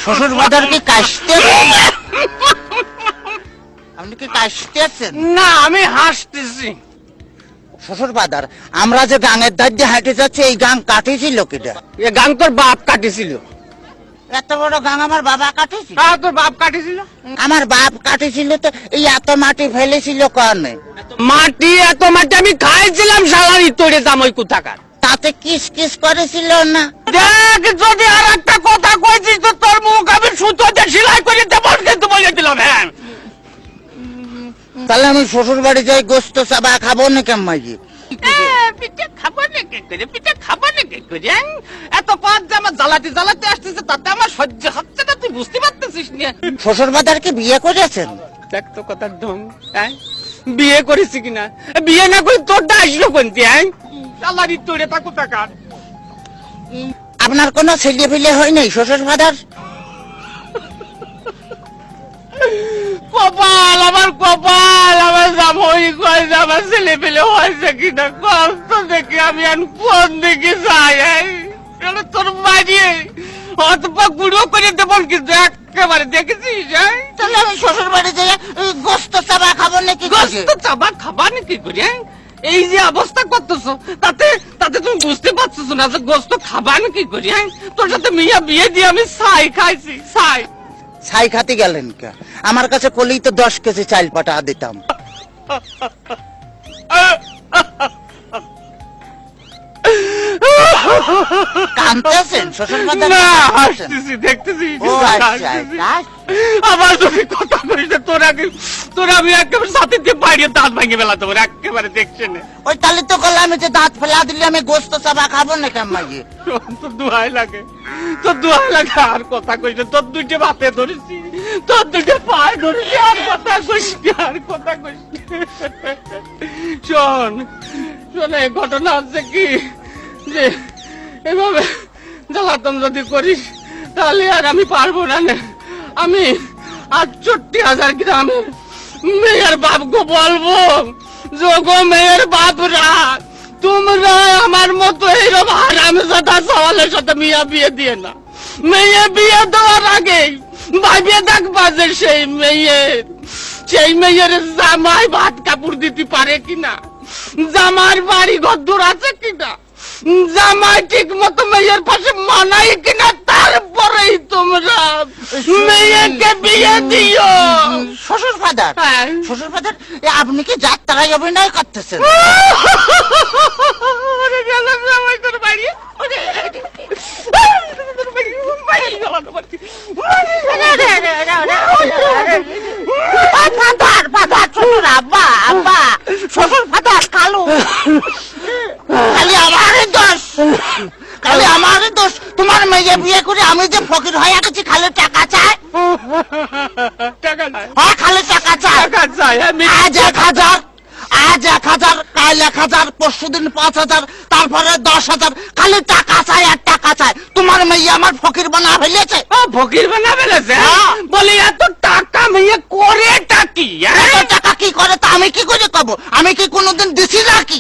শ্বশুর বাজার কি কাশতে, আপনি কি কাশতে আছেন? না, আমি হাসতেছি। শ্বশুর বাজার, আমরা যে গাঙের ধার দিয়ে হাঁটে যাচ্ছি, এই গাং কাটিছিল কিটা? এ গাং তোর বাপ কাটিছিল। এত বড় গাং আমার বাবা কাটিছিল? হ্যাঁ, তোর বাপ কাটিছিল। আমার বাপ কাটিছিল তো এই এত মাটি ফেলেছিল কারণে? এত মাটি আমি খাইছিলাম, শালার ইতরে দাম ওই কোথাকার। তাতে কিস কিস করেছিল না? দেখ, যদি আর একটা কথা কইছিস তো তোর মুখ আমি সুতো দিয়ে সেলাই করে দেবো কিন্তু বলে দিলাম। হ্যাঁ, তাহলে আমি শ্বশুর বাড়ি যাই গোস্ত চাবা খাবো না কেমন? পিঠে খাবো না কে করে, পিঠে খাবো না কে করে? এত পথ যে আমার জ্বালাতে জ্বালাতে আসতেছে, তাতে আমার সহ্য হচ্ছে না, তুই বুঝতে পারতেছিস না? শ্বশুর বাজার কি বিয়ে করেছেন? দেখ তো কথার ঢং। হ্যাঁ, বিয়ে করেছি কিনা? বিয়ে না করে তোরটা আসলো কোনটি? হ্যাঁ, শালার ইতরে তা কোথাকার। আপনার কোনো ছেলে ফেলে হয় নাই শ্বশুর বাজার? কপাল আমার, কপাল আমার, জামাই কয় যে আমার ছেলে পেলে হয়েছে কিনা, কষ্ট দেখে আমি আর কোন দিকে যাই? তোর মারিয়ে অথবা গুঁড়ো করে দেবো কিন্তু একেবারে, দেখেছিস? তাহলে আমি শ্বশুর বাড়ি যাই গোস্ত চাবা খাবো নাকি? গোস্ত চাবা খাবা নাকি করে? এই যে অবস্থা করতেছো, তাতে তাতে তুমি বুঝতে পারছো না যে গোস্ত খাবা নাকি করে? তোর সাথে মিয়া বিয়ে দিয়ে আমি ছাই খাইছি, ছাই। ছাই খাতে গেলেন কে? আমার কাছে কলেই তো 10 কেজি চাল পাঠা দিতাম। কাঁদতেছেন শ্বশুর বাজার? না, হাসতেছি, দেখতেছি। ও আচ্ছা, আমার যদি কথা করিস তোর আমি একেবারে সাথে দিয়ে বাইরে দাঁত ভাঙে ফেলা দেবো একেবারে, দেখছে না? ওই তাহলে তো করলে আমি যে দাঁত ফেলা দিলে আমি গোস্ত চাবা খাবো না কেমন? তোর দোহাই লাগে, তোর দোহাই লাগে, আর কথা কইস না। তোর দুইটা বাপে ধরেছি, তোর দুইটা পায়ে ধরেছি, আর কথা কইস না, আর কথা কইস না। শোন শোন, এই ঘটনা আছে কি যে এভাবে জ্বালাতন যদি করিস তাহলে আর আমি পারবো না। আমি 68,000 গ্রামের মেয়ের বাপকে বলবো, যোগো মেয়ের বাপরা, তোমরা আমার মতো এইরকম হারামজাদা সওয়ালের সাথে মিয়া বিয়ে দিয়ে না। মেয়ে বিয়ে দেওয়ার আগে ভাবিয়ে দেখবা যে সেই মেয়ের জামাই ভাত কাপড় দিতে পারে কিনা, জামার বাড়ি ঘর আছে কিনা, জামাই ঠিক মতো মেয়ের পাশে মানাই কিনা, তারপরেই তোমরা মেয়েকে বিয়ে দিও। শ্বশুর ফাদার, শ্বশুর ফাদার, আপনি কি যাত্রায় অভিনয় করতেছেন? শ্বশুর ফাদার কালু, খালি আমারই দোষ, খালি আমারই দোষ। তোমার মেয়ে বিয়ে করে আমি যে ফকির হয়ে গেছি, খালি টাকা চাই, হ্যাঁ খালি টাকা চাই। আজ 1,000, আজ 1,000, কাল 1,000, পরশুদিন 5,000, তারপরে 10,000, খালি টাকা চাই আর টাকা চাই। তোমার মেয়ে আমার ফকির বানা ফেলেছে। ফকির বানা ফেলেছে? বলি এত টাকা মেয়ে করে টাকি, এত টাকা কি করে তা আমি কি করে কব? আমি কি কোনোদিন দিছি নাকি?